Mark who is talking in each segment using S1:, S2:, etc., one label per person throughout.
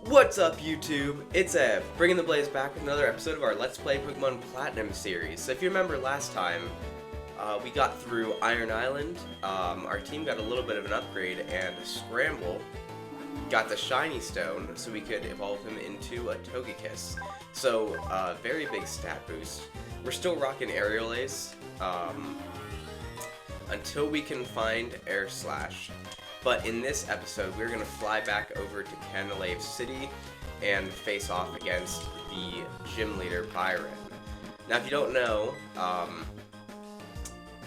S1: What's up, YouTube? It's Ev, bringing the blaze back with another episode of our Let's Play Pokemon Platinum series. So if you remember last time, we got through Iron Island, our team got a little bit of an upgrade, and Scramble got the Shiny Stone so we could evolve him into a Togekiss. So, very big stat boost. We're still rocking Aerial Ace, until we can find Air Slash. But in this episode, we're going to fly back over to Canalave City and face off against the gym leader, Byron. Now, if you don't know,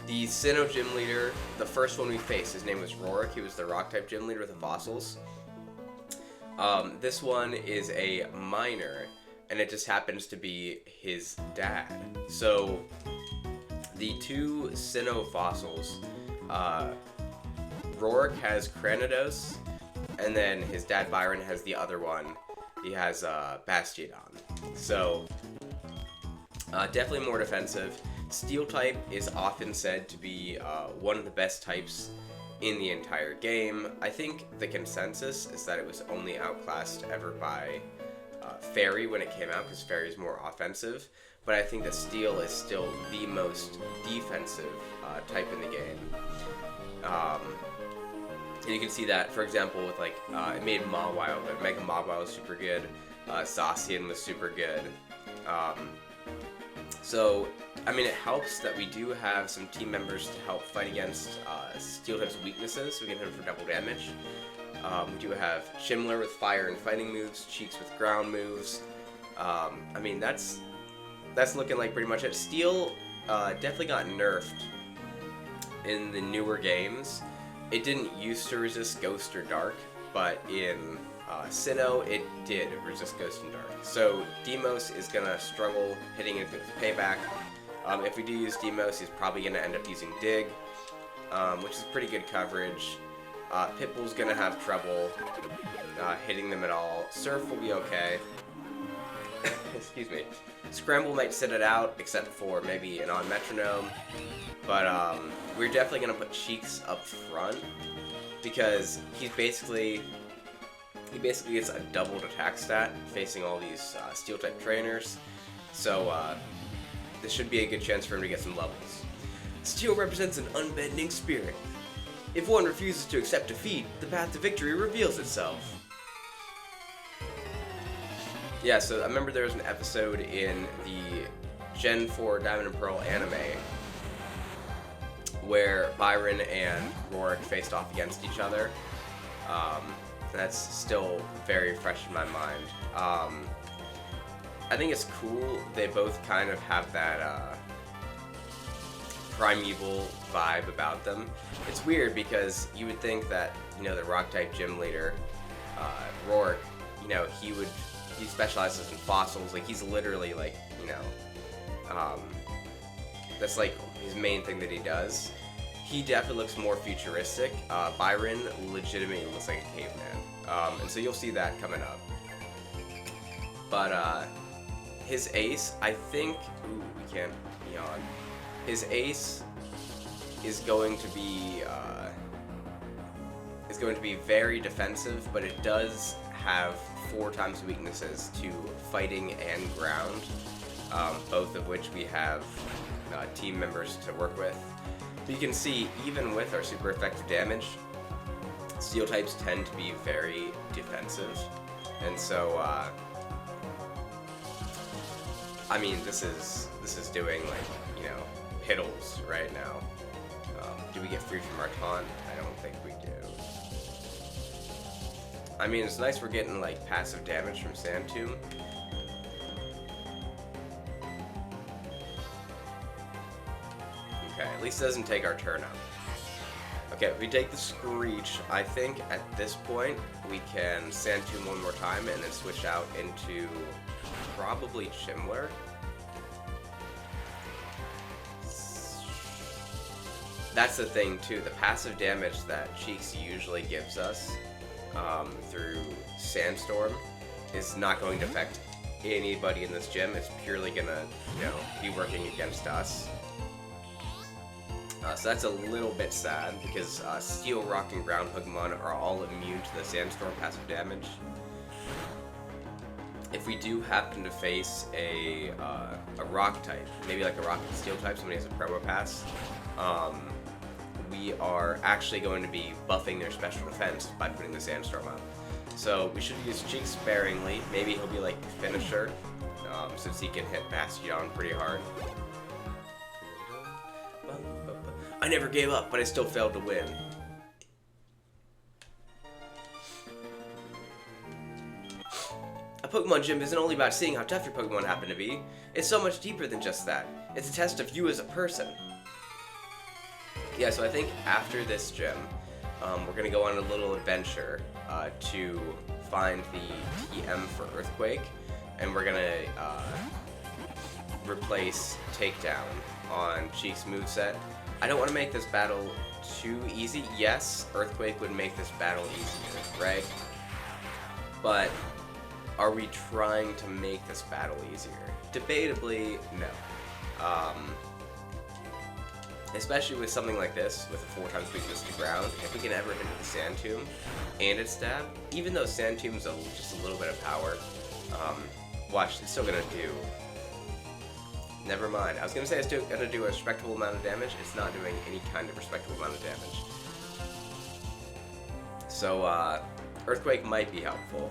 S1: the Sinnoh gym leader, the first one we faced, his name was Roark. He was the Rock-type gym leader with the fossils. This one is a minor, and it just happens to be his dad. So, the two Sinnoh fossils, Roark has Cranidos, and then his dad Byron has the other one. He has Bastiodon. So, definitely more defensive. Steel type is often said to be one of the best types in the entire game. I think the consensus is that it was only outclassed ever by Fairy when it came out, because Fairy is more offensive. But I think that Steel is still the most defensive type in the game. And you can see that, for example, with like, it made Mawile, but Mega Mawile was super good, Zacian was super good. So, I mean, it helps that we do have some team members to help fight against Steel type's weaknesses, so we can hit him for double damage. We do have Chimler with fire and fighting moves, Cheeks with ground moves. I mean, that's looking like pretty much it. Steel definitely got nerfed in the newer games. It didn't used to resist Ghost or Dark, but in Sinnoh, it did resist Ghost and Dark. So Demos is going to struggle hitting it with Payback. If we do use Demos, he's probably going to end up using Dig, which is pretty good coverage. Pitbull's going to have trouble hitting them at all. Surf will be okay. Excuse me. Scramble might sit it out, except for maybe an on Metronome. But we're definitely going to put Cheeks up front, because he basically gets a doubled attack stat facing all these Steel-type trainers. So this should be a good chance for him to get some levels. Steel represents an unbending spirit. If one refuses to accept defeat, the path to victory reveals itself. Yeah, so I remember there was an episode in the Gen 4 Diamond and Pearl anime where Byron and Roark faced off against each other. That's still very fresh in my mind. I think it's cool. They both kind of have that primeval vibe about them. It's weird because you would think that, you know, the Rock-type gym leader, Roark, you know, he specializes in fossils. Like, he's literally, like, you know, that's like his main thing that he does. He definitely looks more futuristic. Byron legitimately looks like a caveman. And so you'll see that coming up. But his ace, I think, ooh, we can't yawn. His ace is going to be very defensive, but it does have 4 times weaknesses to fighting and ground, both of which we have team members to work with. But you can see, even with our super effective damage, Steel types tend to be very defensive, and so I mean, this is doing, like, you know, piddles right now. Do we get free from our taunt? I don't think we do. I mean, it's nice we're getting, like, passive damage from Sand Tomb. Okay, at least it doesn't take our turn up. Okay, if we take the Screech, I think at this point we can Sand Tomb one more time and then switch out into probably Chimler. That's the thing too, the passive damage that Cheeks usually gives us through Sandstorm is not going to affect anybody in this gym. It's purely gonna, you know, be working against us. So that's a little bit sad, because Steel, Rock, and Ground Pokemon are all immune to the Sandstorm passive damage. if we do happen to face a rock type, maybe like a rock and steel type, somebody has a promo pass, we are actually going to be buffing their special defense by putting the Sandstorm up. So we should use Cheeks sparingly. Maybe he'll be like the finisher, since he can hit Bastion pretty hard. I never gave up, but I still failed to win. A Pokemon gym isn't only about seeing how tough your Pokemon happen to be. It's so much deeper than just that. It's a test of you as a person. Yeah, so I think after this gym, we're going to go on a little adventure to find the TM for Earthquake, and we're going to replace Takedown on Cheek's moveset. I don't want to make this battle too easy. Yes, Earthquake would make this battle easier, right? But are we trying to make this battle easier? Debatably, no. Especially with something like this, with a 4x weakness to ground, if we can ever hit the Sand Tomb and its stab, even though Sand Tomb's just a little bit of power, watch, it's still gonna do. Never mind. I was gonna say it's gonna do a respectable amount of damage. It's not doing any kind of respectable amount of damage. So, Earthquake might be helpful.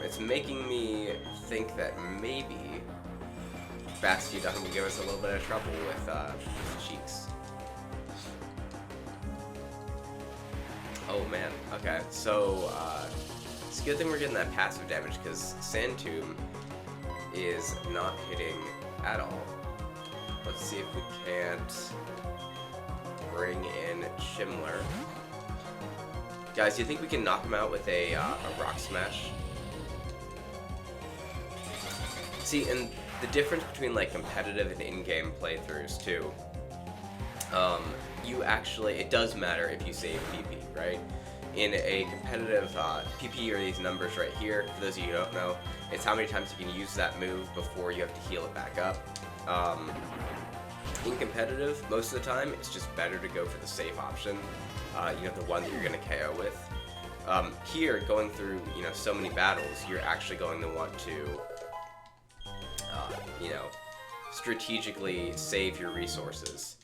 S1: It's making me think that maybe Bastion will give us a little bit of trouble with Cheeks. Oh man, okay, so it's a good thing we're getting that passive damage because Sand Tomb is not hitting at all. Let's see if we can't bring in Shimler. Guys, do you think we can knock him out with a Rock Smash? See, and the difference between like competitive and in-game playthroughs too, you actually, it does matter if you save PP, right? In a competitive, PP are these numbers right here. For those of you who don't know, it's how many times you can use that move before you have to heal it back up. In competitive, most of the time, it's just better to go for the safe option. You know, the one that you're going to KO with. Here, going through, you know, so many battles, you're actually going to want to, you know, strategically save your resources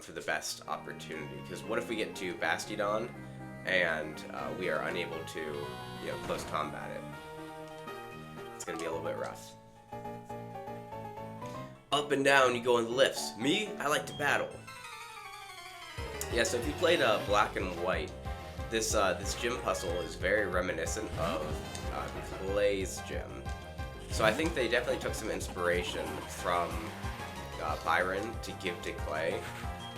S1: for the best opportunity. Because what if we get to Bastion and we are unable to, you know, close combat it? It's going to be a little bit rough. Up and down, you go in the lifts. Me, I like to battle. Yeah, so if you played Black and White, this gym puzzle is very reminiscent of Clay's gym. So I think they definitely took some inspiration from Byron to give to Clay.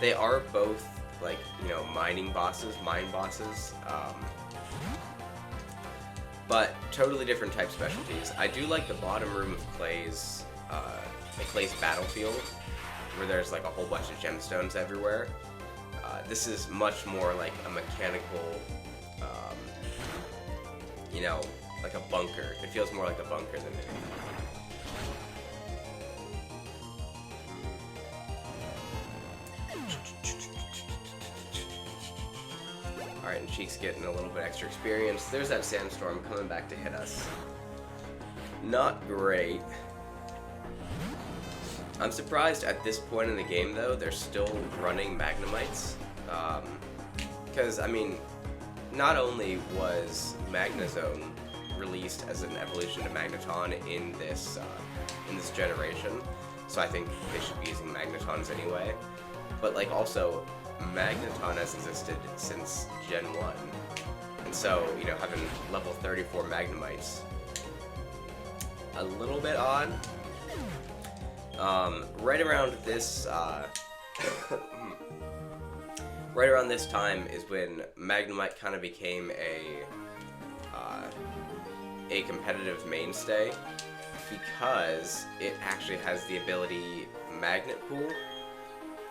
S1: They are both, like, you know, mine bosses, but totally different type specialties. I do like the bottom room of Clay's battlefield, where there's like a whole bunch of gemstones everywhere. This is much more like a mechanical, you know, like a bunker. It feels more like a bunker than anything. Alright, and Cheek's getting a little bit extra experience. There's that Sandstorm coming back to hit us. Not great. I'm surprised at this point in the game, though, they're still running Magnemites. Because, I mean, not only was Magnezone released as an evolution to Magneton in this generation, so I think they should be using Magnetons anyway, but, like, also, Magneton has existed since Gen 1. And so, you know, having level 34 Magnemites, a little bit odd. Right around this, right around this time is when Magnemite kind of became a competitive mainstay, because it actually has the ability Magnet Pool.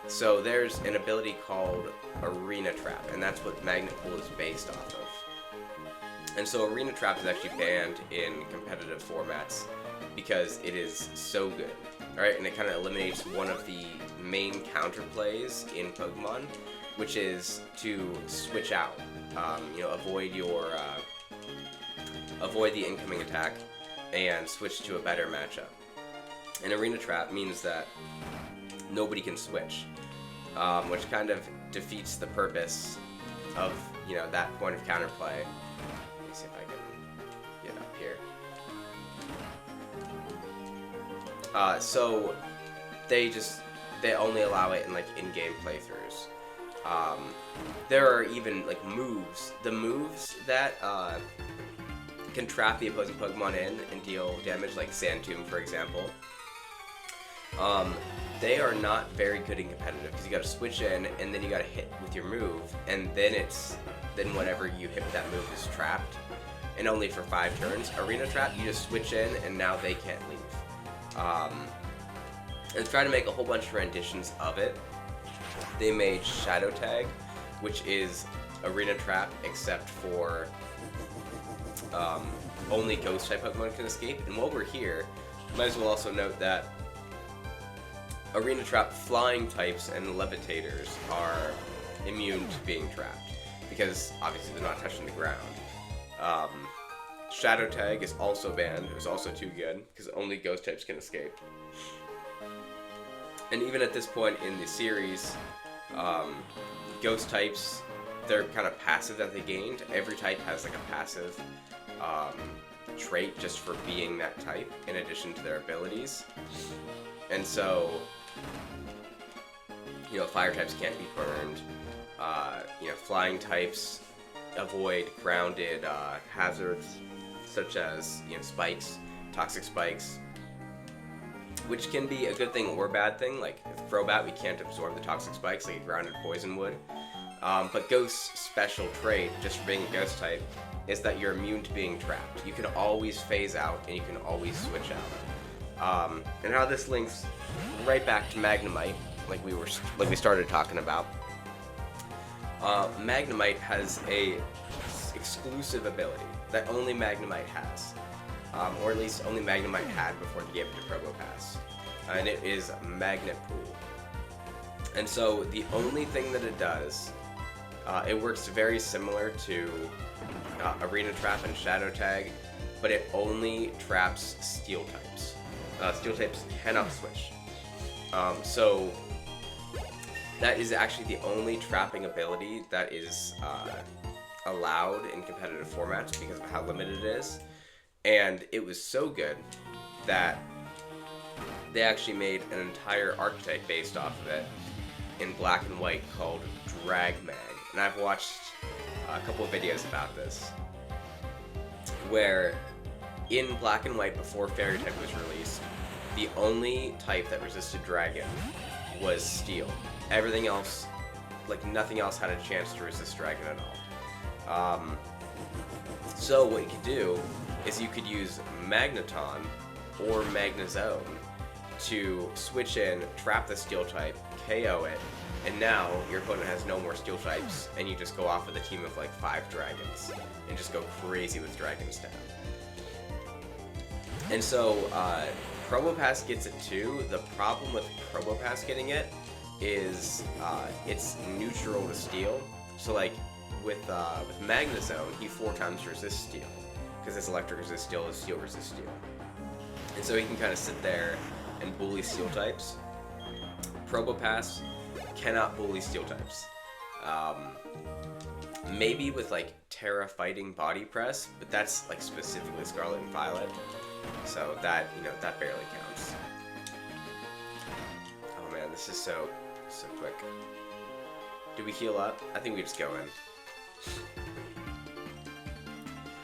S1: So there's an ability called Arena Trap, and that's what Magnet Pool is based off of. And so Arena Trap is actually banned in competitive formats because it is so good. Alright, and it kind of eliminates one of the main counterplays in Pokemon, which is to switch out. You know, avoid the incoming attack and switch to a better matchup. An arena trap means that nobody can switch, which kind of defeats the purpose of, you know, that point of counterplay. Let me see if I can get up here. So they only allow it in like in-game playthroughs. There are even like moves. The moves that can trap the opposing Pokemon in and deal damage, like Sand Tomb, for example. They are not very good in competitive because you got to switch in and then you got to hit with your move, and then whatever you hit with that move is trapped, and only for 5 turns. Arena trap, you just switch in and now they can't leave. And try to make a whole bunch of renditions of it. They made Shadow Tag, which is arena trap except for only ghost type Pokemon can escape. And while we're here, might as well also note that arena trap flying types and levitators are immune to being trapped because obviously they're not touching the ground. Shadow Tag is also banned. It was also too good because only ghost types can escape. And even at this point in the series, ghost types, they're kind of passive that they gained. Every type has like a passive trait just for being that type in addition to their abilities. And so, you know, fire types can't be burned. You know, flying types avoid grounded hazards such as, you know, spikes, toxic spikes, which can be a good thing or a bad thing. Like with Crobat, we can't absorb the toxic spikes like a grounded poison would. But Ghost's special trait, just for being a ghost type, is that you're immune to being trapped. You can always phase out and you can always switch out. And how this links right back to Magnemite, like we started talking about. Magnemite has a exclusive ability that only Magnemite has. Or at least only Magnemite had before he gave it to Probopass. And it is Magnet Pool. And so the only thing that it does, it works very similar to Arena Trap and Shadow Tag, but it only traps Steel types. Steel types cannot switch. So that is actually the only trapping ability that is allowed in competitive formats because of how limited it is. And it was so good that they actually made an entire archetype based off of it in black and white called Dragmag. And I've watched a couple of videos about this, where in black and white before Fairy type was released, the only type that resisted Dragon was Steel. Everything else, like nothing else had a chance to resist Dragon at all. So what you could do is you could use Magneton or Magnezone to switch in, trap the Steel type, KO it, and now your opponent has no more Steel types, and you just go off with a team of like 5 dragons and just go crazy with Dragon Stab. And so Probopass gets it too. The problem with Probopass getting it is it's neutral to Steel. So like with Magnezone, he 4 times resists Steel because his Electric resists Steel, his Steel resists Steel, and so he can kind of sit there and bully Steel types. Probopass cannot bully Steel types. Maybe with like Terra Fighting Body Press, but that's like specifically Scarlet and Violet, so that, you know, that barely counts. Oh man, this is so quick. Do we heal up? I think we just go in.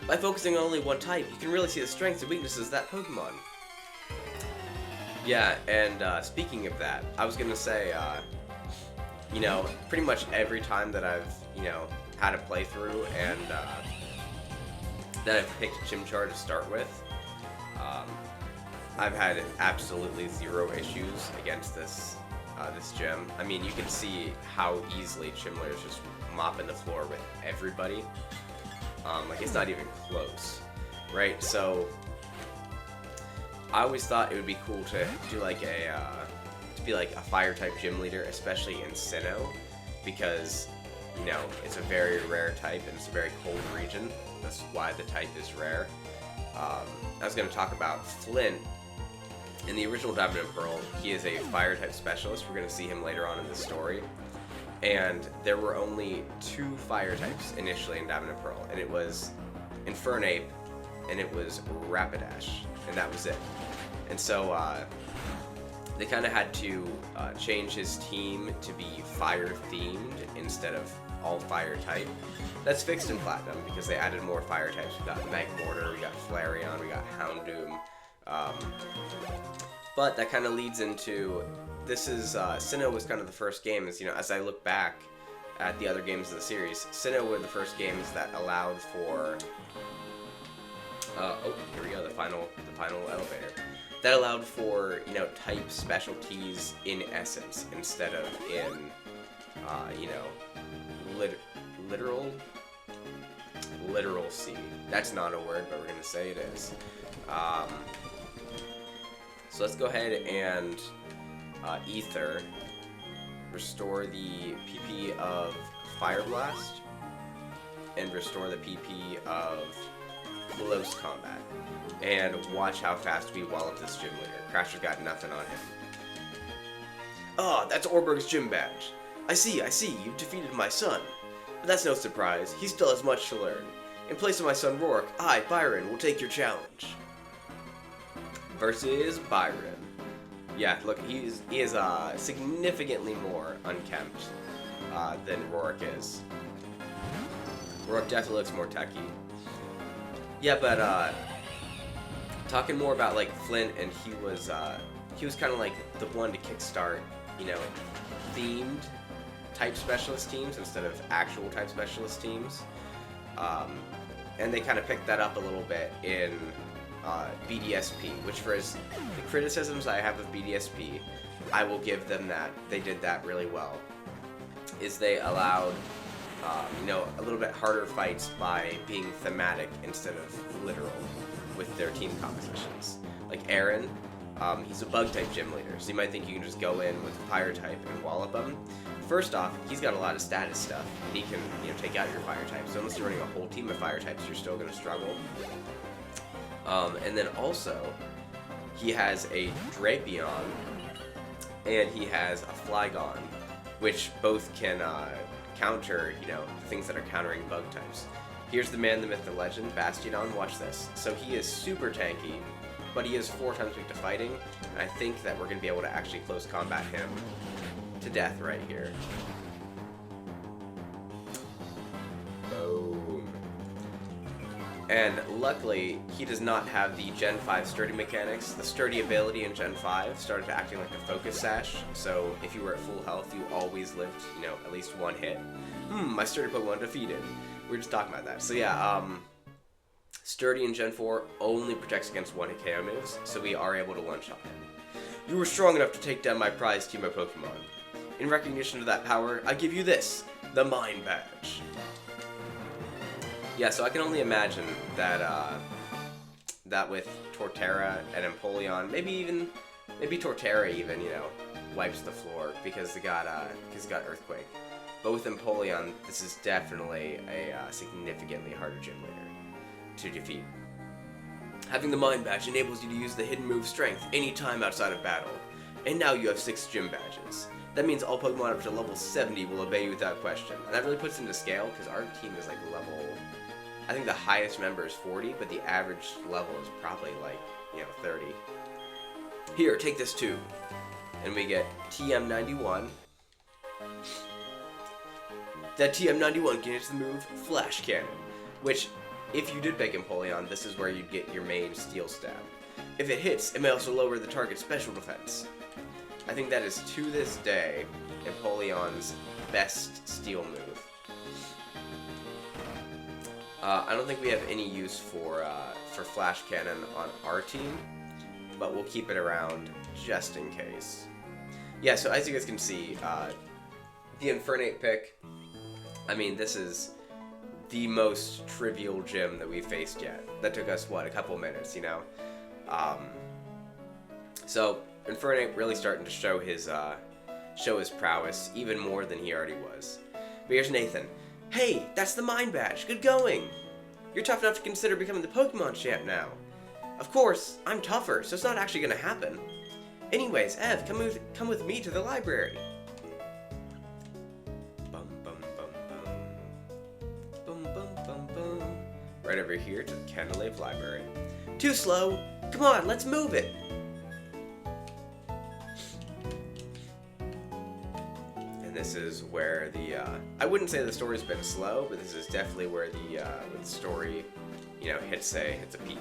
S1: By focusing on only one type, you can really see the strengths and weaknesses of that Pokemon. Yeah, and speaking of that, I was gonna say, you know, pretty much every time that I've, you know, had a playthrough and that I've picked Chimchar to start with, I've had absolutely 0 issues against this gym. I mean, you can see how easily Chimler is just mopping the floor with everybody. Like, it's not even close, right? So I always thought it would be cool to do like to be like a fire type gym leader, especially in Sinnoh, because, you know, it's a very rare type and it's a very cold region. That's why the type is rare. was going to talk about Flint. In the original Diamond and Pearl, he is a fire-type specialist. We're going to see him later on in the story. And there were only 2 fire types initially in Diamond and Pearl, and it was Infernape and it was Rapidash, and that was it. And so they kind of had to change his team to be fire-themed instead of all fire type. That's fixed in Platinum because they added more fire types. We got Magmortar, we got Flareon, we got Houndoom. But that kind of leads into, this is, Sinnoh was kind of the first game, as I look back at the other games in the series, Sinnoh were the first games that allowed for, oh, here we go, the final elevator. That allowed for, type specialties in essence, instead of in, literal C. That's not a word, but we're going to say it is. So let's go ahead and Ether, restore the PP of Fire Blast, and restore the PP of Close Combat. And watch how fast we wallop this gym leader. Crasher's got nothing on him. Ah, that's Orberg's gym badge. I see, you've defeated my son. But that's no surprise, he still has much to learn. In place of my son Roark, I, Byron, will take your challenge. Versus Byron. Yeah, look, he is significantly more unkempt than Roark is. Roark definitely looks more techy. Yeah, but talking more about like Flint, and he was kind of like the one to kickstart, themed type specialist teams instead of actual type specialist teams. And they kind of picked that up a little bit in BDSP, which for the criticisms I have of BDSP, I will give them that. They did that really well. Is they allowed, a little bit harder fights by being thematic instead of literal with their team compositions. Like Aaron, he's a bug-type gym leader, so you might think you can just go in with a fire type and wallop him. First off, he's got a lot of status stuff, and he can, take out your fire type. So unless you're running a whole team of fire types, you're still going to struggle. And then also, he has a Drapion, and he has a Flygon, which both can counter, the things that are countering bug types. Here's the man, the myth, the legend, Bastiodon. Watch this. So he is super tanky, but he is 4 times weak to fighting, and I think that we're going to be able to actually close combat him to death right here. Boom. And luckily, he does not have the Gen 5 sturdy mechanics. The sturdy ability in Gen 5 started acting like a focus sash, so if you were at full health, you always lived, at least 1 hit. My sturdy Pokemon defeated. We were just talking about that. So yeah, sturdy in Gen 4 only protects against 1-hit KO moves, so we are able to one-shot him. You were strong enough to take down my prized team of Pokemon. In recognition of that power, I give you this, the Mind Badge. Yeah, so I can only imagine that that with Torterra and Empoleon, maybe Torterra even, wipes the floor because he got Earthquake. But with Empoleon, this is definitely a significantly harder gym leader to defeat. Having the Mind Badge enables you to use the hidden move Strength anytime outside of battle. And now you have 6 gym badges. That means all Pokemon up to level 70 will obey you without question. And that really puts into scale, because our team is like level... I think the highest member is 40, but the average level is probably like, 30. Here, take this too. And we get TM91. That TM91 gets the move Flash Cannon, which, if you did pick Empoleon, this is where you'd get your main Steel Stab. If it hits, it may also lower the target's special defense. I think that is, to this day, Empoleon's best Steel move. I don't think we have any use for Flash Cannon on our team, but we'll keep it around just in case. Yeah, so as you guys can see, the Infernape pick, I mean, this is the most trivial gym that we've faced yet. That took us, a couple minutes, So, Infernape really starting to show his prowess even more than he already was. But here's Nathan. Hey, that's the Mind Badge. Good going. You're tough enough to consider becoming the Pokemon champ now. Of course, I'm tougher, so it's not actually gonna happen. Anyways, Ev, come with me to the library. Bum bum bum bum. Bum bum bum bum. Right over here to the Canalave Library. Too slow. Come on, let's move it. And this is where the I wouldn't say the story's been slow, but this is definitely where the story, hits a peak.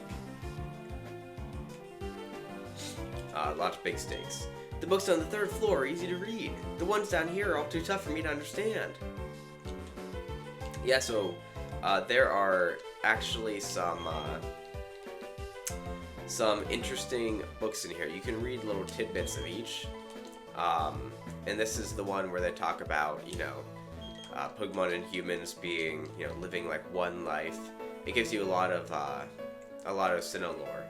S1: Lots of big stakes. The books on the 3rd floor are easy to read. The ones down here are all too tough for me to understand. Yeah, so there are actually some interesting books in here. You can read little tidbits of each. And this is the one where they talk about, Pokemon and humans being, living like one life. It gives you a lot of Sinnoh lore.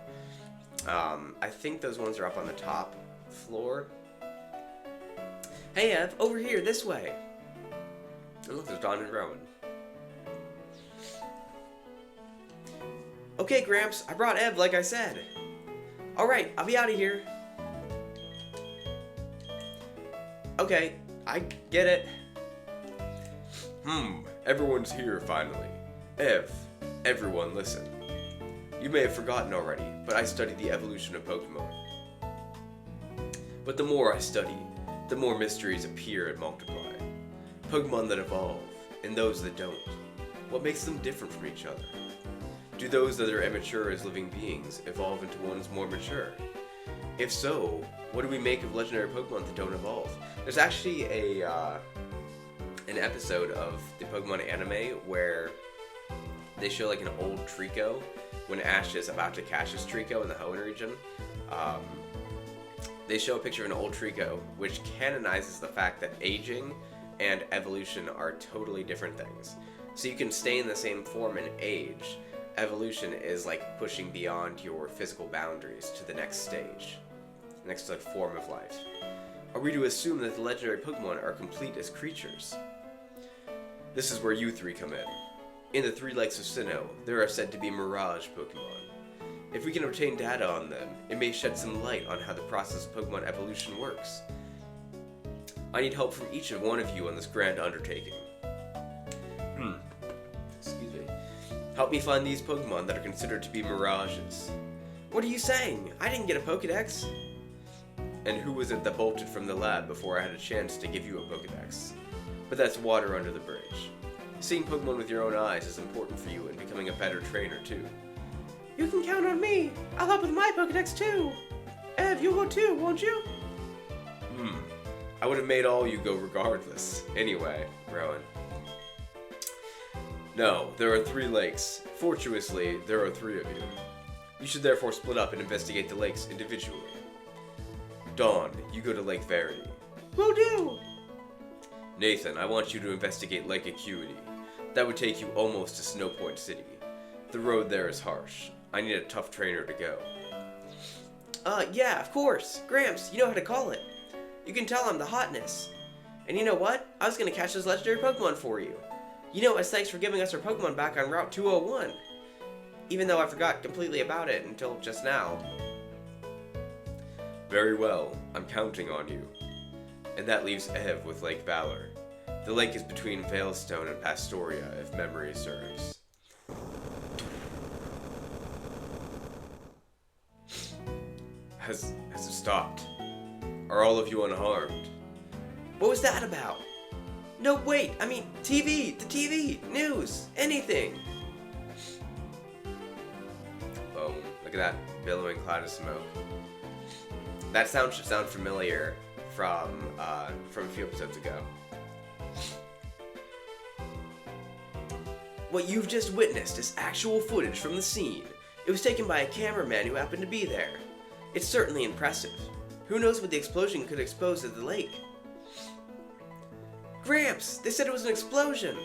S1: I think those ones are up on the top floor. Hey Ev, over here, this way. And look, there's Dawn and Rowan. Okay, Gramps, I brought Ev like I said. Alright, I'll be out of here. Okay, I get it. Everyone's here finally. Ev, everyone listen. You may have forgotten already, but I studied the evolution of Pokémon. But the more I study, the more mysteries appear and multiply. Pokémon that evolve, and those that don't. What makes them different from each other? Do those that are immature as living beings evolve into ones more mature? If so, what do we make of legendary Pokemon that don't evolve? There's actually an episode of the Pokemon anime where they show like an old Trico when Ash is about to catch his Trico in the Hoenn region. They show a picture of an old Trico, which canonizes the fact that aging and evolution are totally different things. So you can stay in the same form and age. Evolution is like pushing beyond your physical boundaries to the next stage, next like form of life. Are we to assume that the legendary Pokemon are complete as creatures? This is where you three come in. In the 3 Lakes of Sinnoh, there are said to be Mirage Pokémon. If we can obtain data on them, it may shed some light on how the process of Pokémon evolution works. I need help from each one of you on this grand undertaking. Excuse me. Help me find these Pokémon that are considered to be mirages. What are you saying? I didn't get a Pokédex. And who was it that bolted from the lab before I had a chance to give you a Pokédex? But that's water under the bridge. Seeing Pokemon with your own eyes is important for you in becoming a better trainer, too. You can count on me. I'll help with my Pokédex, too. Ev, you'll go too, won't you? I would have made all you go regardless. Anyway, Rowan. No, there are 3 lakes. Fortuitously, there are 3 of you. You should therefore split up and investigate the lakes individually. Dawn, you go to Lake Verity. Will do. Nathan, I want you to investigate Lake Acuity. That would take you almost to Snow Point City. The road there is harsh. I need a tough trainer to go. Yeah, of course. Gramps, you know how to call it. You can tell I'm the hotness. And you know what? I was gonna catch those legendary Pokemon for you. As thanks for giving us our Pokemon back on Route 201. Even though I forgot completely about it until just now. Very well. I'm counting on you. And that leaves Ev with Lake Valor. The lake is between Veilstone and Pastoria, if memory serves. Has it stopped? Are all of you unharmed? What was that about? No, wait, I mean, TV, the TV, news, anything. Boom, look at that billowing cloud of smoke. That sound should sound familiar from a few episodes ago. What you've just witnessed is actual footage from the scene. It was taken by a cameraman who happened to be there. It's certainly impressive. Who knows what the explosion could expose at the lake? Gramps, they said it was an explosion.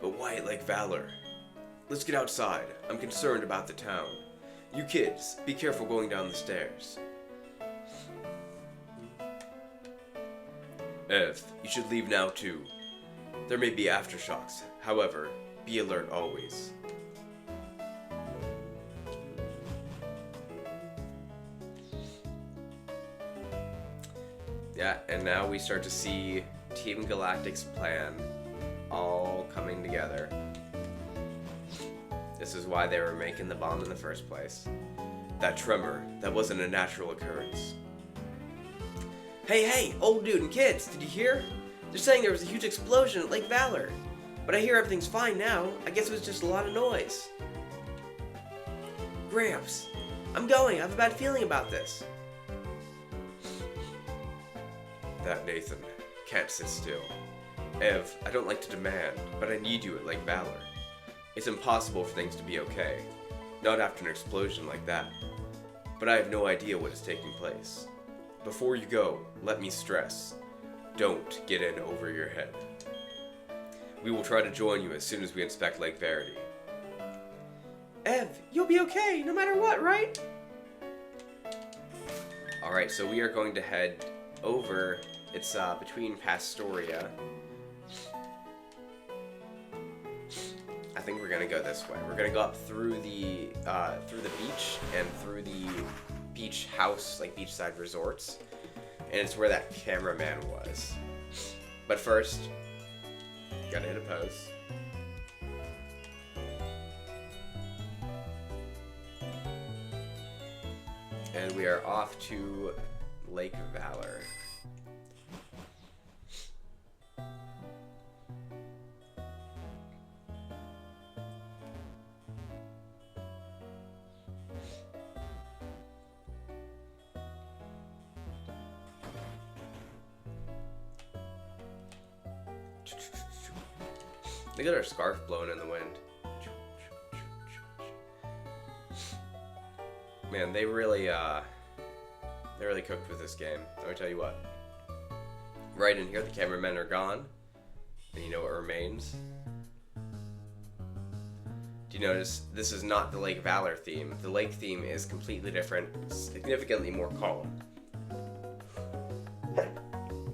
S1: But why at Lake Valor? Let's get outside. I'm concerned about the town. You kids, be careful going down the stairs. Ev, you should leave now too. There may be aftershocks. However, be alert always. Yeah, and now we start to see Team Galactic's plan all coming together. This is why they were making the bomb in the first place. That tremor, that wasn't a natural occurrence. Hey, old dude and kids, did you hear? They're saying there was a huge explosion at Lake Valor. But I hear everything's fine now. I guess it was just a lot of noise. Gramps, I'm going. I have a bad feeling about this. That Nathan can't sit still. Ev, I don't like to demand, but I need you at Lake Valor. It's impossible for things to be okay. Not after an explosion like that. But I have no idea what is taking place. Before you go, let me stress. Don't get in over your head. We will try to join you as soon as we inspect Lake Verity. Ev, you'll be okay no matter what, right? Alright, so we are going to head over. It's between Pastoria. I think we're gonna go this way. We're gonna go up through the beach and through the beach house, like beachside resorts, and it's where that cameraman was. But first, gotta hit a pose. And we are off to Lake Valor. Look at our scarf blowing in the wind. Man, they really cooked with this game. Let me tell you what. Right in here, the cameramen are gone. And you know what remains? Do you notice this is not the Lake Valor theme? The lake theme is completely different, significantly more calm.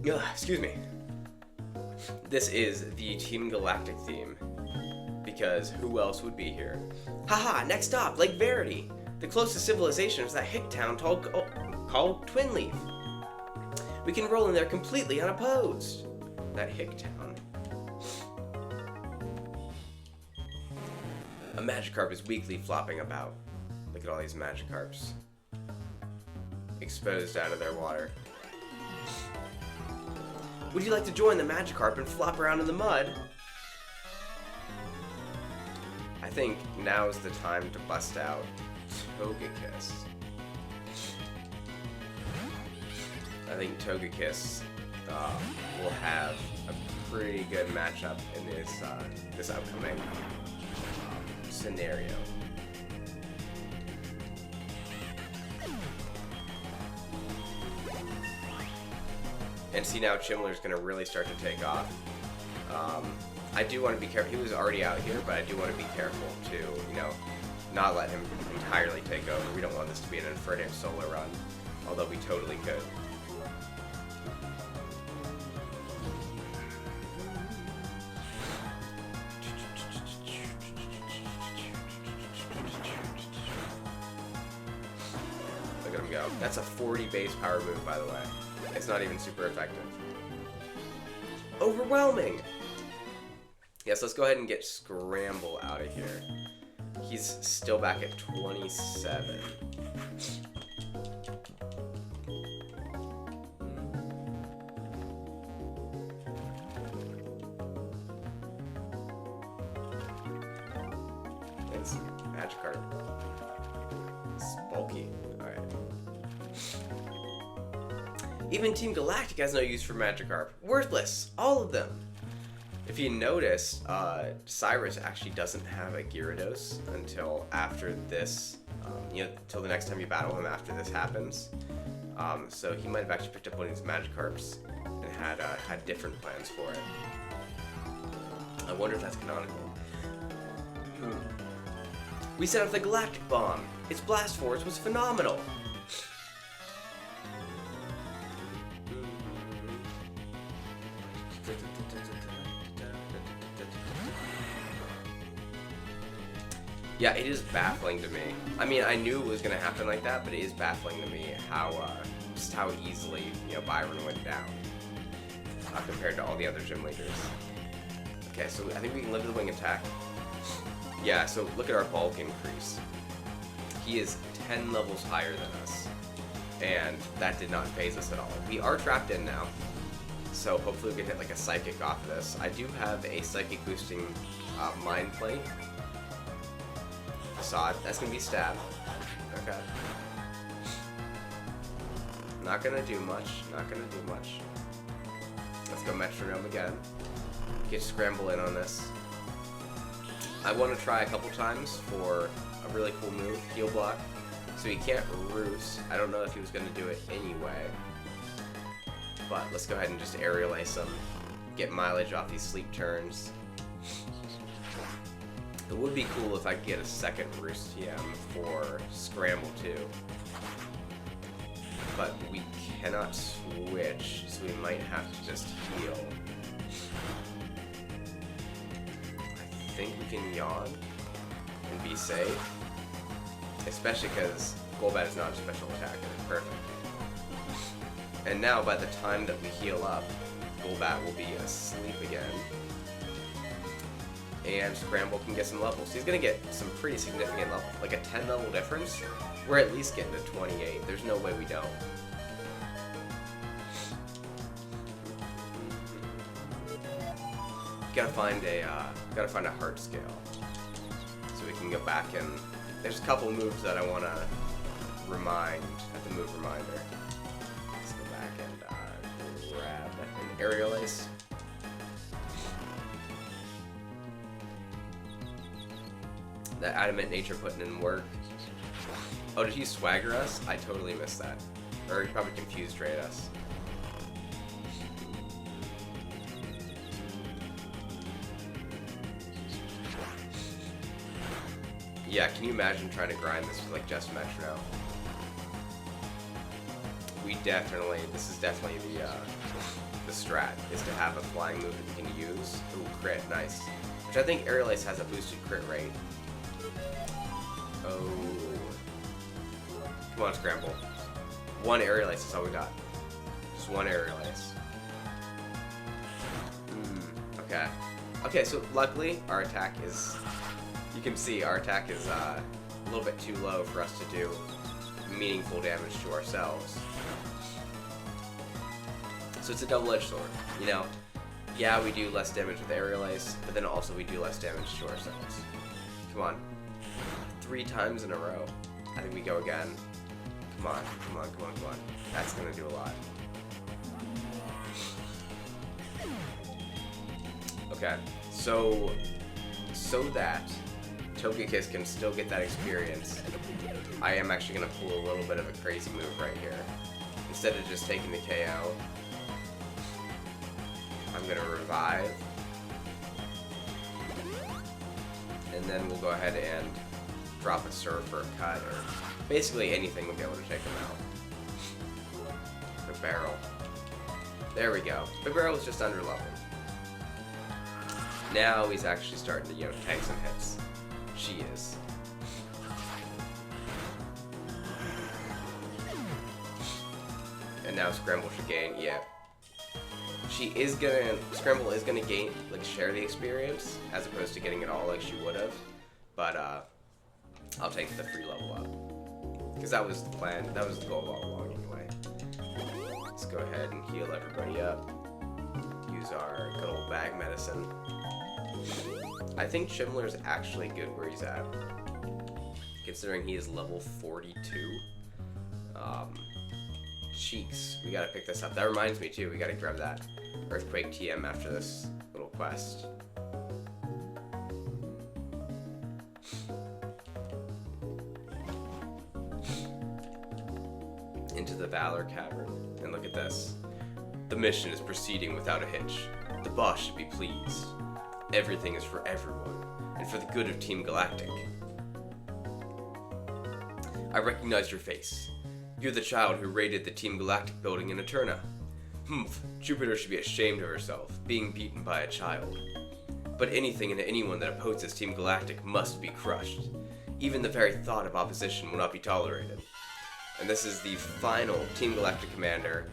S1: Excuse me. This is the Team Galactic theme, because who else would be here? Haha, next stop, Lake Verity. The closest civilization is that hick town called Twinleaf. We can roll in there completely unopposed. That hick town. A Magikarp is weakly flopping about. Look at all these Magikarps. Exposed out of their water. Would you like to join the Magikarp and flop around in the mud? I think now's the time to bust out Togekiss. I think Togekiss will have a pretty good matchup in this upcoming scenario. And see, now Chimler's going to really start to take off. I do want to be careful. He was already out here, but I do want to be careful to, you know, not let him entirely take over. We don't want this to be an Infernape solo run, although we totally could. Look at him go. That's a 40 base power move, by the way. It's not even super effective. Overwhelming! Yes, let's go ahead and get Scramble out of here. He's still back at 27. It's Magikarp. It's bulky. Alright. Even Team Galactic has no use for Magikarp. Worthless! All of them! If you notice, Cyrus actually doesn't have a Gyarados until after this, until the next time you battle him after this happens. So he might have actually picked up one of these Magikarps and had different plans for it. I wonder if that's canonical. We set off the Galactic Bomb. Its blast force was phenomenal. Yeah, it is baffling to me. I mean, I knew it was going to happen like that, but it is baffling to me how just how easily, you know, Byron went down compared to all the other gym leaders. Okay, so I think we can live the wing attack. Yeah, so look at our bulk increase. He is 10 levels higher than us, and that did not phase us at all. We are trapped in now, so hopefully we can hit like a psychic off of this. I do have a psychic boosting mind plate. Facade. That's gonna be stab. Okay. Not gonna do much. Not gonna do much. Let's go metronome again. Get Scramble in on this. I want to try a couple times for a really cool move, heal block. So he can't roost. I don't know if he was going to do it anyway. But let's go ahead and just aerial ace him. Get mileage off these sleep turns. It would be cool if I could get a second roost TM for Scramble too. But we cannot switch, so we might have to just heal. I think we can yawn and be safe. Especially because Golbat is not a special attacker. Perfect. And now, by the time that we heal up, Golbat will be asleep again. And Scramble can get some levels. He's going to get some pretty significant levels. Like a 10 level difference. We're at least getting to 28. There's no way we don't. Gotta find a hard scale. So we can go back and... There's a couple moves that I want to remind at the move reminder. Let's go back and grab an aerial ace. That adamant nature putting in work. Oh, did he swagger us? I totally missed that. Or he probably confused trade us. Yeah, can you imagine trying to grind this with like just metronome? This is definitely the strat, is to have a flying move that you can use. Ooh, crit, nice. Which I think Aerial Ace has a boosted crit rate. Oh. Come on, Scramble. One Aerial Ace is all we got. Just one Aerial Ace. Okay. Okay, so luckily our attack is... You can see our attack is a little bit too low for us to do meaningful damage to ourselves. So it's a double-edged sword, you know? Yeah, we do less damage with Aerial Ace, but then also we do less damage to ourselves. Come on. 3 times in a row. I think we go again. Come on, come on, come on, come on. That's gonna do a lot. Okay, so that Togekiss can still get that experience, I am actually going to pull a little bit of a crazy move right here. Instead of just taking the KO, I'm going to revive. And then we'll go ahead and drop a Surf or a Cut, or basically anything will be able to take him out. The Barrel. There we go. The Barrel is just under level. Now he's actually starting to, you know, tank some hits. She is. And now Scramble should gain, yeah. Scramble is gonna gain, like, share the experience, as opposed to getting it all like she would have. But, I'll take the free level up. Because that was the plan, that was the goal all along anyway. Let's go ahead and heal everybody up. Use our good old bag medicine. I think Chimler is actually good where he's at, considering he is level 42. Cheeks, we gotta pick this up. That reminds me too, we gotta grab that Earthquake TM after this little quest. Into the Valor Cavern, and look at this. The mission is proceeding without a hitch. The boss should be pleased. Everything is for everyone, and for the good of Team Galactic. I recognize your face. You're the child who raided the Team Galactic building in Eterna. Humph, Jupiter should be ashamed of herself, being beaten by a child. But anything and anyone that opposes Team Galactic must be crushed. Even the very thought of opposition will not be tolerated. And this is the final Team Galactic commander.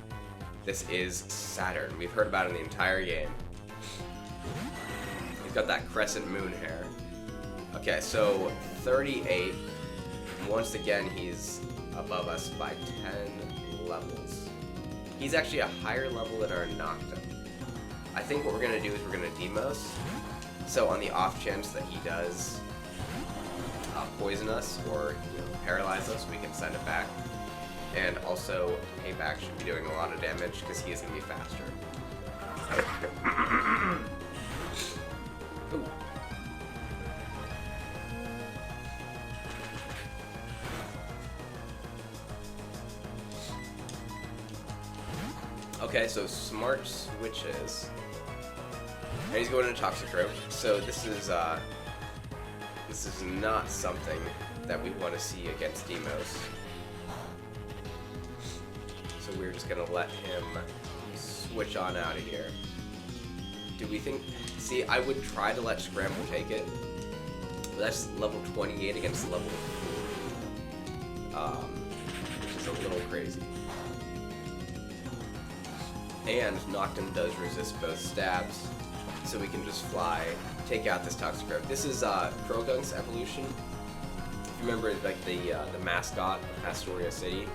S1: This is Saturn. We've heard about him the entire game. He's got that crescent moon hair. Okay, so 38. Once again, he's above us by 10 levels. He's actually a higher level than our Noctum. I think what we're going to do is we're going to demos. So on the off chance that he does poison us or paralyze us, we can send it back. And also, Payback should be doing a lot of damage because he is going to be faster. Ooh. Okay, so smart switches. And he's going into Toxic Rope. So this is not something that we want to see against Demos. So we're just gonna let him switch on out of here. Do we think? See, I would try to let Scramble take it, but that's level 28 against level 4, which is a little crazy. And Noctum does resist both stabs, so we can just fly, take out this Toxic Rope. This is Croagunk's evolution. If you remember, like the mascot of Astoria City,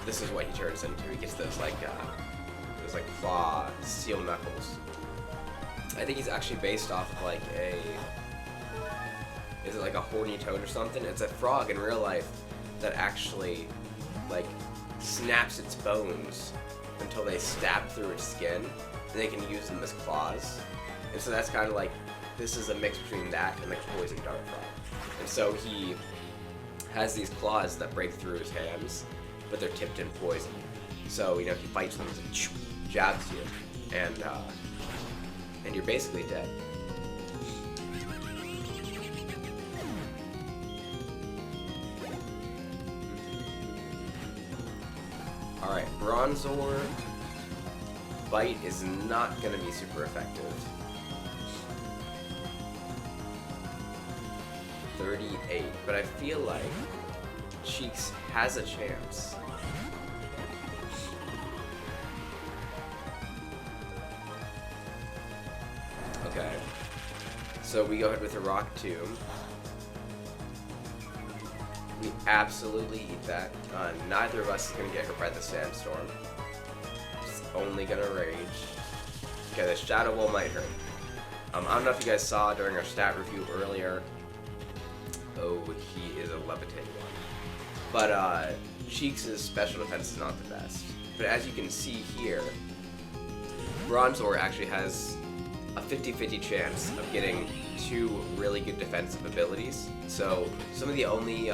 S1: this is what he turns into. He gets those like claw seal knuckles. I think he's actually based off of like is it like a horny toad or something? It's a frog in real life that actually like snaps its bones until they stab through its skin, and they can use them as claws. And so that's kind of like, this is a mix between that and like poison dart frog. And so he has these claws that break through his hands, but they're tipped in poison. So, he bites them and jabs you, and you're basically dead. Alright, Bronzor Bite is not going to be super effective. 38, but I feel like Cheeks has a chance. Okay, so we go ahead with a Rock Tomb. We absolutely eat that. Neither of us is going to get hurt by the Sandstorm. It's only going to rage. Okay, the Shadow Wall might hurt. I don't know if you guys saw during our stat review earlier. Oh, he is a levitating one. But Cheeks' special defense is not the best. But as you can see here, Bronzor actually has a 50-50 chance of getting 2 really good defensive abilities. So some of the only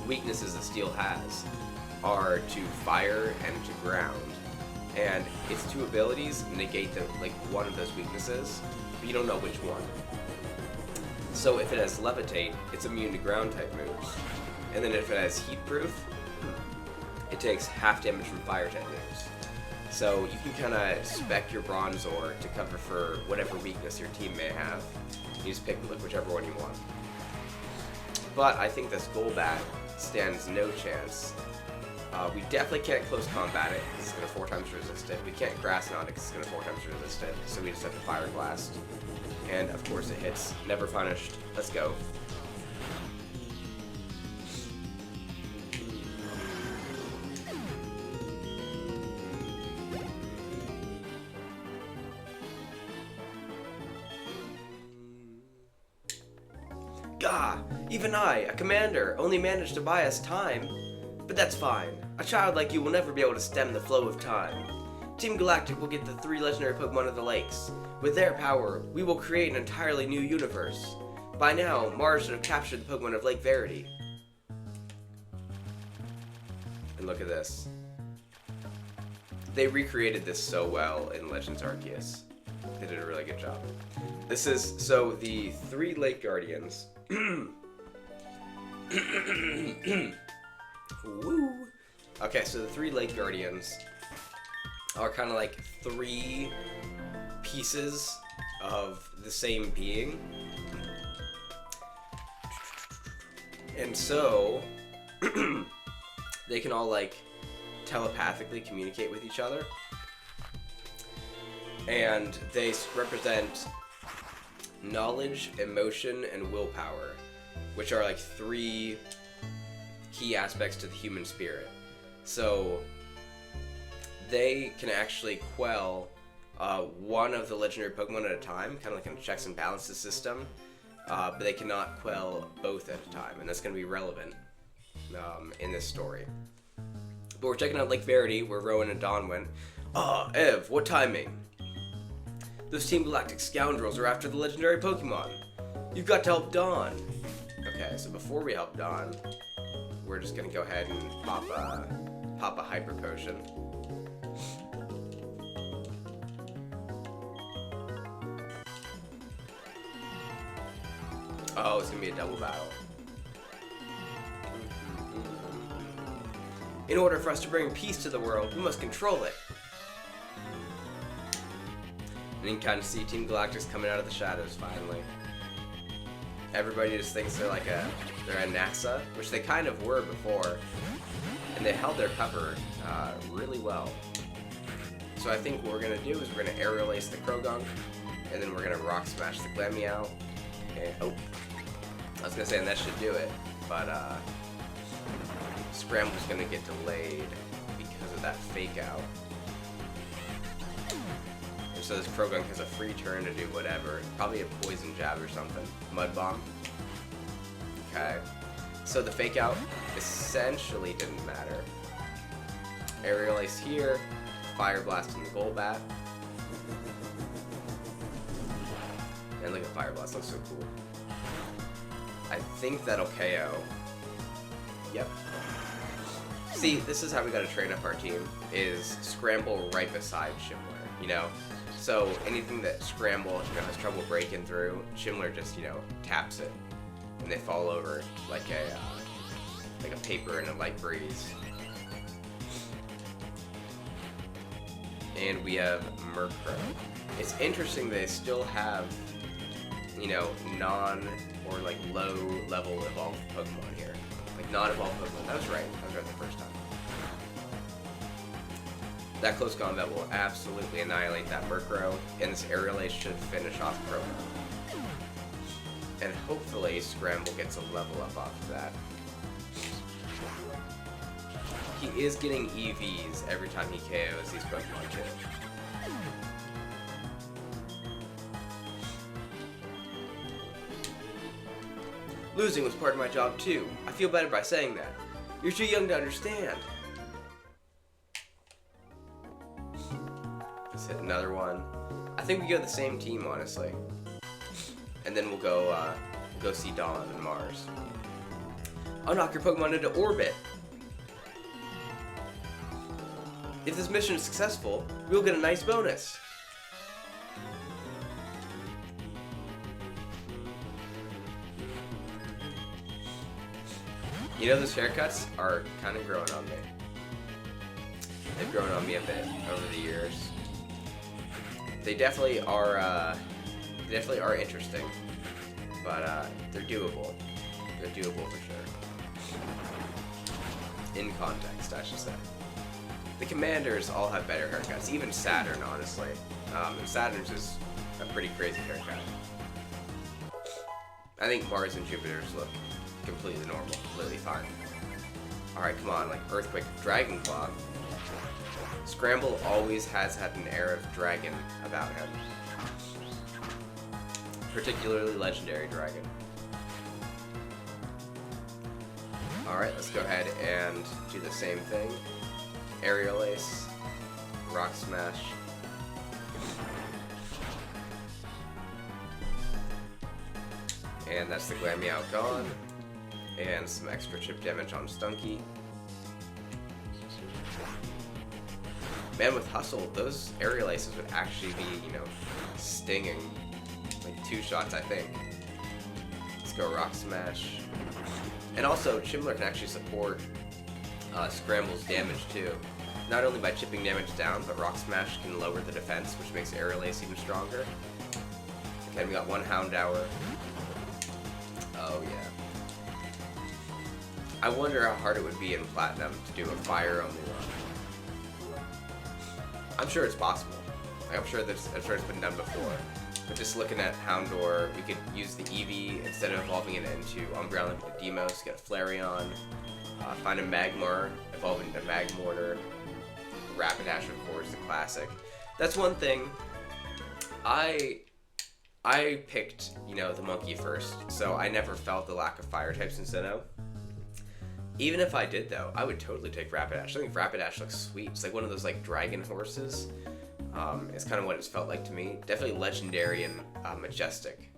S1: weaknesses that Steel has are to fire and to ground. And its 2 abilities negate one of those weaknesses, but you don't know which one. So if it has Levitate, it's immune to ground type moves. And then if it has Heat Proof, it takes half damage from fire type moves. So you can kind of spec your Bronzor to cover for whatever weakness your team may have. You just pick whichever one you want. But I think this Golbat stands no chance. We definitely can't close combat it, because it's going to 4 times resist it. We can't grass knot it, because it's going to 4 times resist it. So we just have to Fire Blast. And of course it hits. Never punished. Let's go. Gah! Even I, a commander, only managed to buy us time. But that's fine. A child like you will never be able to stem the flow of time. Team Galactic will get the 3 legendary Pokémon of the Lakes. With their power, we will create an entirely new universe. By now, Mars should have captured the Pokémon of Lake Verity. And look at this. They recreated this so well in Legends Arceus. They did a really good job. This is, so the 3 Lake Guardians. Woo! Okay, so the 3 Lake Guardians are kind of like 3 pieces of the same being. And so, they can all like telepathically communicate with each other, and they represent knowledge, emotion, and willpower, which are like 3 key aspects to the human spirit. So they can actually quell one of the legendary Pokemon at a time, kind of like in a checks and balances system, but they cannot quell both at a time, and that's going to be relevant in this story. But we're checking out Lake Verity, where Rowan and Dawn went. Ev, what timing? Those Team Galactic scoundrels are after the legendary Pokemon. You've got to help Dawn. Okay, so before we help Dawn, we're just going to go ahead and pop a Hyper Potion. Oh, it's going to be a double battle. In order for us to bring peace to the world, we must control it. And you can kind of see Team Galactic's coming out of the shadows finally. Everybody just thinks they're a NASA, which they kind of were before, and they held their cover really well. So I think what we're gonna do is we're gonna Aerial Ace the Krogunk, and then we're gonna Rock Smash the Glameow. And oh, I was gonna say, and that should do it, but Scramble's gonna get delayed because of that Fake Out. And so this Krogunk has a free turn to do whatever, probably a Poison Jab or something. Mud Bomb. Okay. So the Fake Out essentially didn't matter. Aerial Ace here, Fire Blast in the Golbat. And look at Fire Blast, looks so cool. I think that'll KO. Yep. See, this is how we gotta train up our team, is Scramble right beside Shimler, you know? So anything that Scramble, has trouble breaking through, Shimler just, taps it, and they fall over like a paper in a light breeze. And we have Murkrow. It's interesting they still have, non or like low level evolved Pokemon here. Like non-evolved Pokemon. That was right the first time. That close combat will absolutely annihilate that Murkrow, and this Aerial Ace should finish off Croagunk. And hopefully Scramble gets a level up off of that. He is getting EVs every time he KOs these Pokemon too. Losing was part of my job too. I feel better by saying that. You're too young to understand. Let's hit another one. I think we go the same team, honestly. And then we'll go see Dawn and Mars. I'll knock your Pokemon into orbit. If this mission is successful, we'll get a nice bonus. Those haircuts are kind of growing on me. They've grown on me a bit over the years. They definitely are interesting, but they're doable. They're doable for sure. In context, I should say. The commanders all have better haircuts, even Saturn, honestly. And Saturn's is a pretty crazy haircut. I think Mars and Jupiter's look completely normal, completely fine. Alright, come on, like Earthquake, Dragon Claw. Scramble always has had an air of dragon about him. Particularly legendary dragon. Alright, let's go ahead and do the same thing. Aerial Ace, Rock Smash. And that's the Glameow gone. And some extra chip damage on Stunky. Man, with Hustle, those Aerial Aces would actually be, stinging. Like 2 shots, I think. Let's go Rock Smash. And also, Shimler can actually support Scramble's damage too. Not only by chipping damage down, but Rock Smash can lower the defense, which makes Aerial Ace even stronger. Okay, we got 1 Houndour. Oh yeah. I wonder how hard it would be in Platinum to do a fire only one. I'm sure it's possible. I'm sure it's been done before. But just looking at Houndour, we could use the Eevee instead of evolving it into Umbreon with the Demos, get a Flareon, find a Magmar, evolve into Magmortar, Rapidash, of course, the classic. That's one thing. I picked, the monkey first, so I never felt the lack of fire types in Sinnoh. Even if I did, though, I would totally take Rapidash. I think Rapidash looks sweet. It's like one of those dragon horses. It's kind of what it's felt like to me. Definitely legendary and majestic.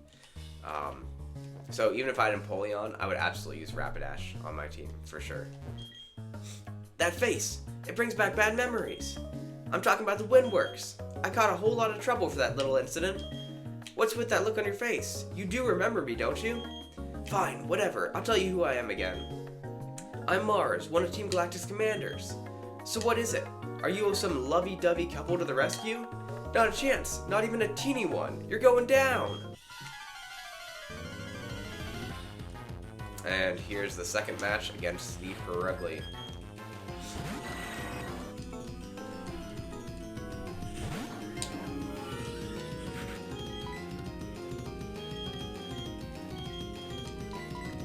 S1: So even if I had Empoleon, I would absolutely use Rapidash on my team, for sure. That face! It brings back bad memories. I'm talking about the Windworks. I caught a whole lot of trouble for that little incident. What's with that look on your face? You do remember me, don't you? Fine, whatever. I'll tell you who I am again. I'm Mars, one of Team Galactic's commanders. So what is it? Are you some lovey-dovey couple to the rescue? Not a chance, not even a teeny one. You're going down. And here's the second match against the Perugly.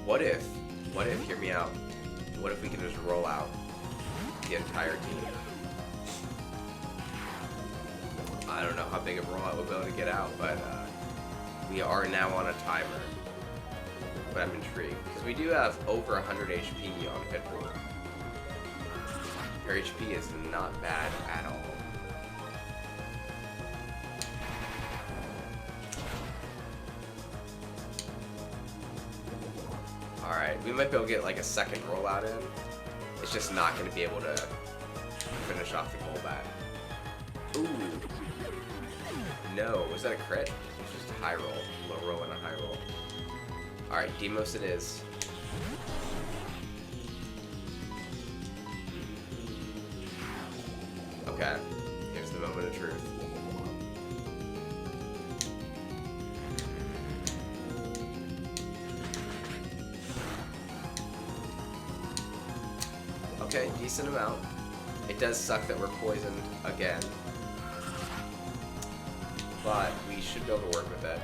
S1: What if, hear me out, what if we could just roll out the entire team? I don't know how big of a rollout we'll be able to get out, but we are now on a timer. But I'm intrigued, because we do have over 100 HP on Pitbull. Her HP is not bad at all. Alright, we might be able to get a second rollout in. It's just not going to be able to finish off the Golbat. Ooh. No, was that a crit? It's just a high roll. Low roll and a high roll. Alright, Demos it is. Okay, here's the moment of truth. Okay, decent amount. It does suck that we're poisoned again, but we should be able to work with it.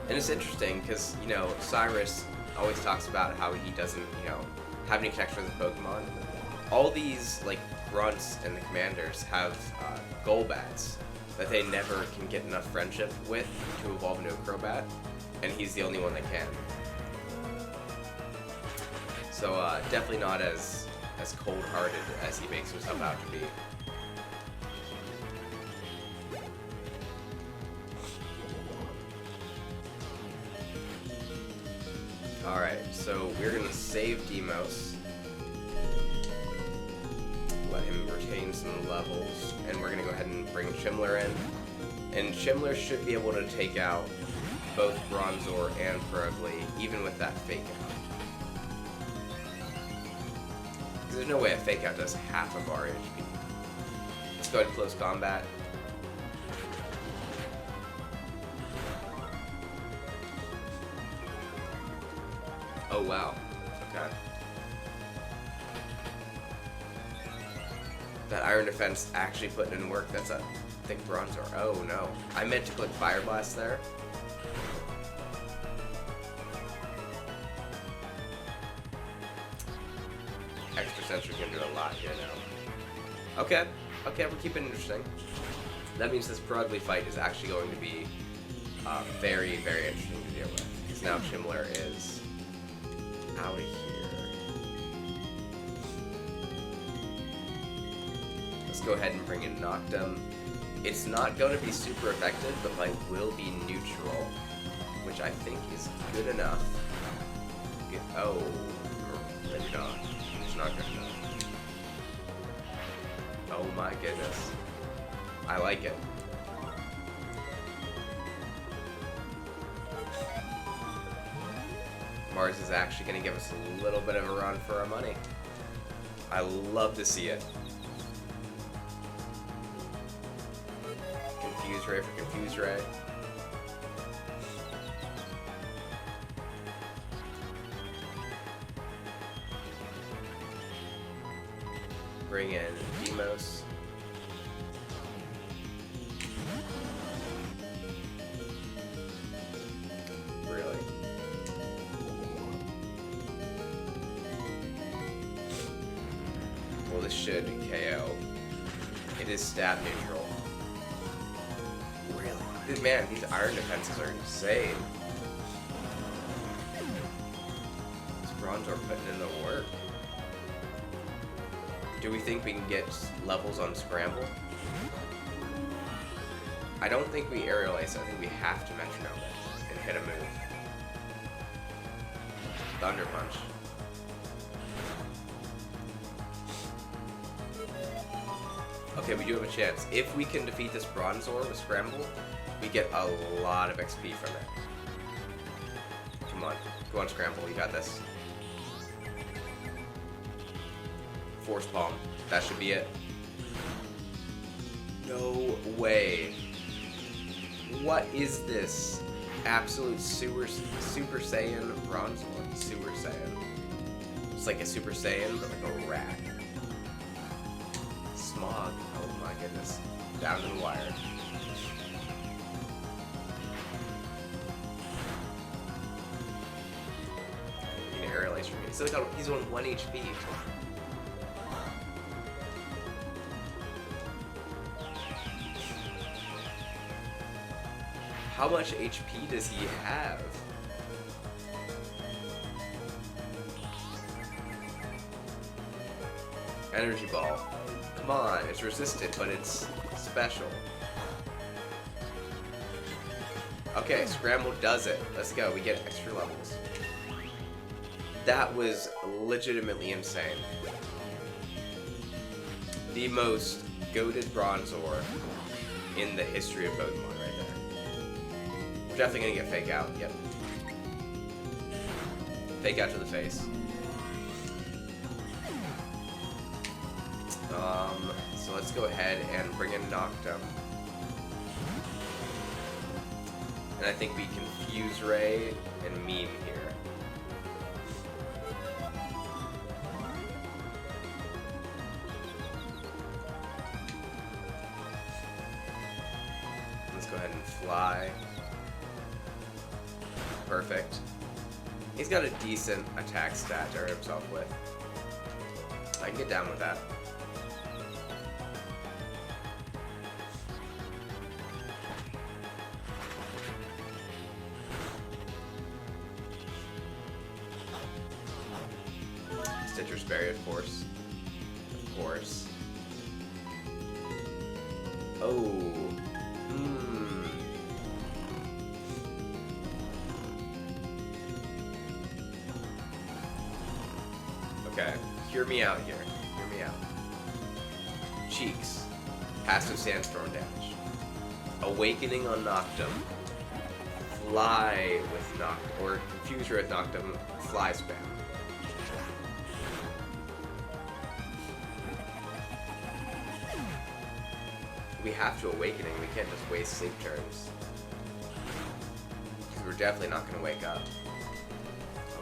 S1: And it's interesting because, Cyrus always talks about how he doesn't, have any connection with the Pokemon. All these, grunts and the commanders have Golbats that they never can get enough friendship with to evolve into a Crobat, and he's the only one that can. So, definitely not as cold-hearted as he makes himself out to be. Alright, so we're gonna save Demos. Let him retain some levels. And we're gonna go ahead and bring Chimler in. And Chimler should be able to take out both Bronzor and Perugly, even with that Fake Out. Because there's no way a Fake Out does half of our HP. Let's go ahead and close combat. Oh wow, okay. That Iron Defense actually putting in work, that's a thick Bronzor. Oh no, I meant to click Fire Blast there. Extra Sentry can do a lot here now. Okay, we're keeping it interesting. That means this Perugly fight is actually going to be very, very interesting to deal with. Because now Chimler is out of here. Let's go ahead and bring in Noctum. It's not going to be super effective, but light will be neutral, which I think is good enough. Oh, maybe not. It's not good enough. Oh my goodness. I like it. Mars is actually going to give us a little bit of a run for our money. I love to see it. Confuse Ray for Confuse Ray. bring in Demos. Really? Well, this should KO. It is stab neutral. Really? Man, these iron defenses are insane. These bronze are putting in the work. Do we think we can get levels on Scramble? I don't think we aerial ace. I think we have to metronome it and hit a move. Thunder Punch. Okay, we do have a chance. If we can defeat this Bronzor with Scramble, we get a lot of XP from it. Come on. Go on, Scramble. You got this. Force Palm. That should be it. No way. What is this? Absolute Super Saiyan Bronzor. Super Saiyan. It's like a Super Saiyan, but like a rat. Smog. Oh my goodness. Down to the wire. You need an aerial ace for me. He's on 1 HP. How much HP does he have? Energy Ball. Come on, it's resistant, but it's special. Okay, Scramble does it. Let's go, we get extra levels. That was legitimately insane. The most goated Bronzor in the history of Pokemon right there. We're definitely gonna get Fake Out, yep. Fake Out to the face. So let's go ahead and bring in Noctum. And I think we Confuse Ray and Meme here. Let's go ahead and Fly. Perfect. He's got a decent attack stat to hurt himself with. I can get down with that. Stitcher's Berry, of course. Of course. Oh. Okay. Hear me out here. Hear me out. Cheeks. Passive Sandstorm damage. Awakening on Noctum. Fly with Noctum. Or Confuse Ray with Noctum. Fly spam. We have to Awakening. We can't just waste sleep turns. Because we're definitely not going to wake up.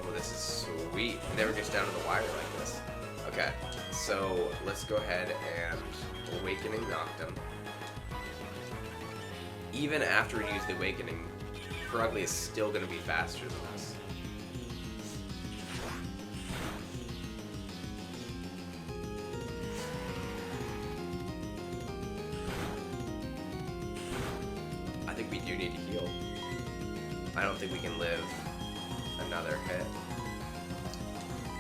S1: Oh, this is sweet. It never gets down to the wire like this. Okay, so let's go ahead and Awakening Noctum. Even after we use the Awakening, Purugly is still going to be faster than us. I think we do need to heal. I don't think we can live another hit.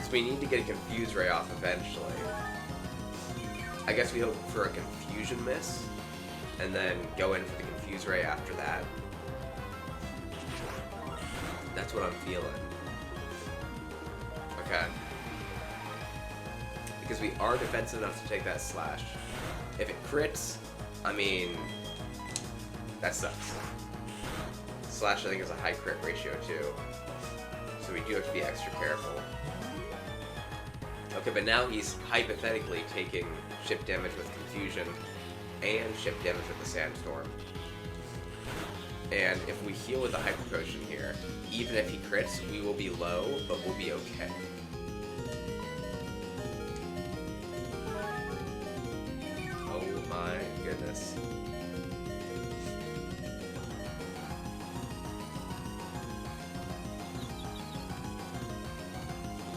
S1: So we need to get a Confuse Ray off eventually. I guess we hope for a Confusion Miss, and then go in for the Confuse Ray after that. That's what I'm feeling. Okay. Because we are defensive enough to take that Slash. If it crits, I mean, that sucks. Slash, I think, is a high crit ratio, too. So we do have to be extra careful. Okay, but now he's hypothetically taking ship damage with Confusion and ship damage with the Sandstorm. And if we heal with the Hyper Potion here, even if he crits, we will be low, but we'll be okay.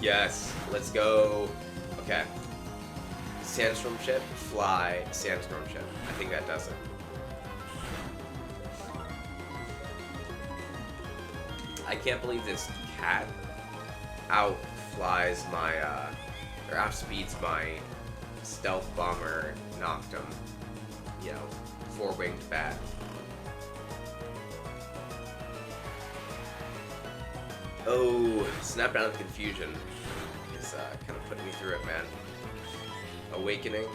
S1: Yes, let's go. Okay. Sandstorm chip, fly, sandstorm chip. I think that does it. I can't believe this cat outflies my, or outspeeds my stealth bomber Noctum, you know, four-winged bat. Oh, snap out of confusion is kind of putting me through it, man. Awakening.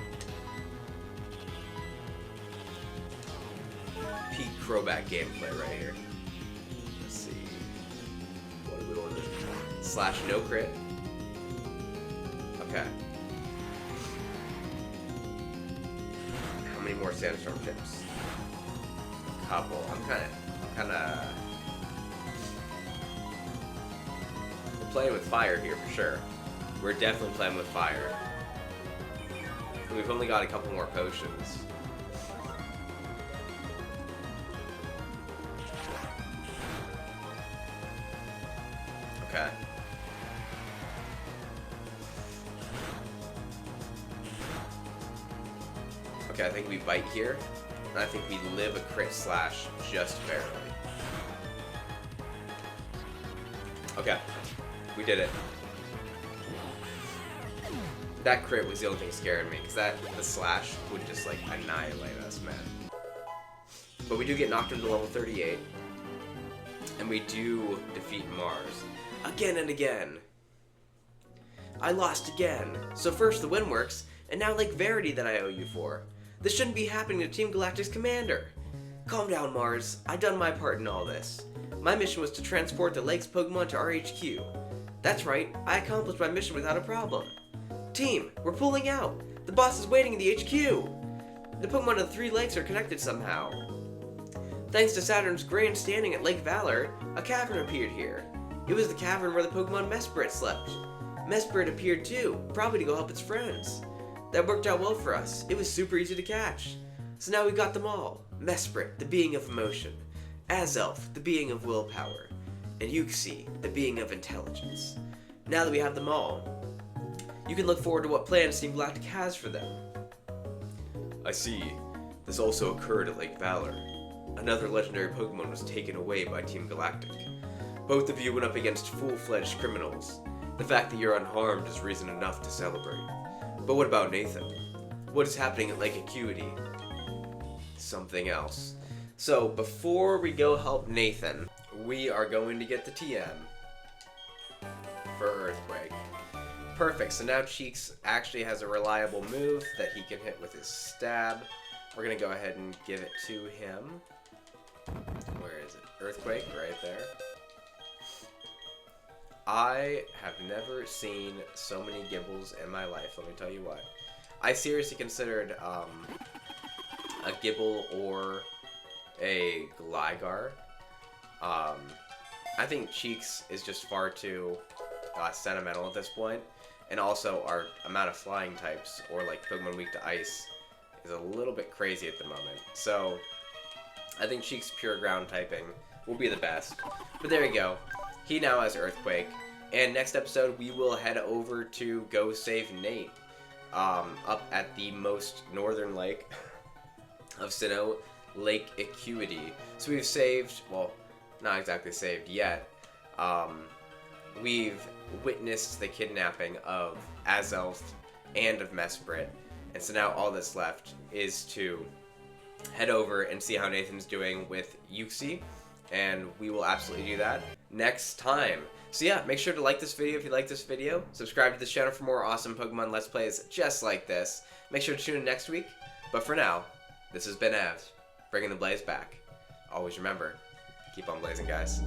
S1: Peak Crobat gameplay right here. Let's see. What do we want to do? Slash no crit. Okay. How many more sandstorm chips? A couple. I'm kind of. We're playing with fire here for sure. We're definitely playing with fire. We've only got a couple more potions. Okay. Okay, I think we bite here. And I think we live a crit slash just barely. Okay. We did it. That crit was the only thing scaring me, because the slash would just, like, annihilate us, man. But we do get knocked into level 38. And we do defeat Mars. Again and again. I lost again. So first the wind works, and now Lake Verity that I owe you for. This shouldn't be happening to Team Galactic's commander. Calm down, Mars. I done my part in all this. My mission was to transport the lake's Pokemon to our HQ. That's right, I accomplished my mission without a problem. Team, we're pulling out. The boss is waiting in the HQ. The Pokemon of the 3 lakes are connected somehow. Thanks to Saturn's grandstanding at Lake Valor, a cavern appeared here. It was the cavern where the Pokemon Mesprit slept. Mesprit appeared too, probably to go help its friends. That worked out well for us. It was super easy to catch. So now we got them all. Mesprit, the being of emotion. Azelf, the being of willpower. And Uxie, the being of intelligence. Now that we have them all, you can look forward to what plans Team Galactic has for them. I see. This also occurred at Lake Valor. Another legendary Pokemon was taken away by Team Galactic. Both of you went up against full-fledged criminals. The fact that you're unharmed is reason enough to celebrate. But what about Nathan? What is happening at Lake Acuity? Something else. So, before we go help Nathan, we are going to get the TM for Earthquake. Perfect, so now Cheeks actually has a reliable move that he can hit with his stab. We're going to go ahead and give it to him. Where is it? Earthquake, right there. I have never seen so many Gibbles in my life, let me tell you what. I seriously considered a Gibble or a Gligar. I think Cheeks is just far too sentimental at this point. And also our amount of flying types, or like Pokemon weak to ice, is a little bit crazy at the moment. So I think Cheeks pure ground typing will be the best. But there you go. He now has Earthquake. And next episode we will head over to go save Nate. Up at the most northern lake of Sinnoh, Lake Acuity. So we've saved, well, not exactly saved yet. We've witnessed the kidnapping of Azelf and of Mesprit. And so now all that's left is to head over and see how Nathan's doing with Uxie. And we will absolutely do that next time. So yeah, make sure to like this video if you like this video. Subscribe to this channel for more awesome Pokemon Let's Plays just like this. Make sure to tune in next week. But for now, this has been Avs, bringing the blaze back. Always remember, keep on blazing, guys.